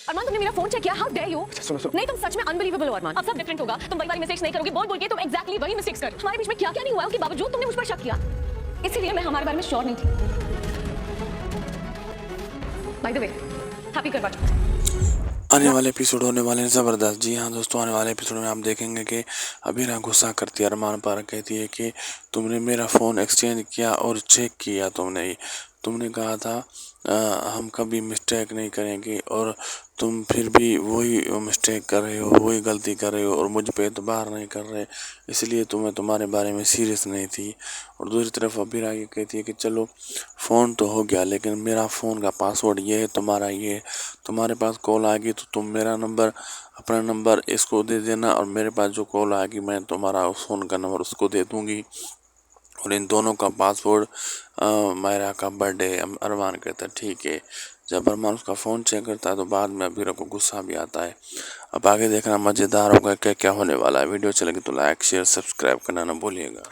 अरमान तुमने मेरा phone check किया? How dare you? सुनो सुनो। नहीं तुम सच में अनबिलीवेबल हो अरमान। अब सब डिफरेंट होगा, तुम वही वाली मिस्टेक्स नहीं करोगे, बोल बोल के तुम एग्जैक्टली वही मिस्टेक्स कर। हमारे बीच में क्या क्या नहीं हुआ उसके बावजूद तुमने मुझ पर शक किया, इसीलिए मैं हमारे बारे में श्योर नहीं थी। बाय द वे हैप्पी करवा चौथ। आने वाले एपिसोड होने वाले हैं ज़बरदस्त। जी हाँ दोस्तों, आने वाले एपिसोड में आप देखेंगे कि अबीरा गुस्सा करती है अरमान पर, कहती है कि तुमने मेरा फ़ोन एक्सचेंज किया और चेक किया तुमने कहा था हम कभी मिस्टेक नहीं करेंगे, और तुम फिर भी वही मिस्टेक कर रहे हो, वही गलती कर रहे हो और मुझ पे एतबार नहीं कर रहे, इसलिए तुम्हें तुम्हारे बारे में सीरियस नहीं थी। और दूसरी तरफ अबीरा ये कहती है कि चलो फ़ोन तो हो गया, लेकिन मेरा फ़ोन का पासवर्ड ये है, तुम्हारा ये है, तुम्हारे पास कॉल आएगी तो तुम मेरा नंबर, अपना नंबर इसको दे देना, और मेरे पास जो कॉल आएगी मैं तुम्हारा उस फ़ोन का नंबर उसको दे दूँगी, और इन दोनों का पासवर्ड मायरा का बर्थडे। अरमान कहता है ठीक है। जब अरमान उसका फ़ोन चेक करता है तो बाद में अबीरा को गुस्सा भी आता है। अब आगे देखना मज़ेदार होगा क्या क्या होने वाला है। वीडियो अच्छी लगी तो लाइक शेयर सब्सक्राइब करना ना भूलिएगा।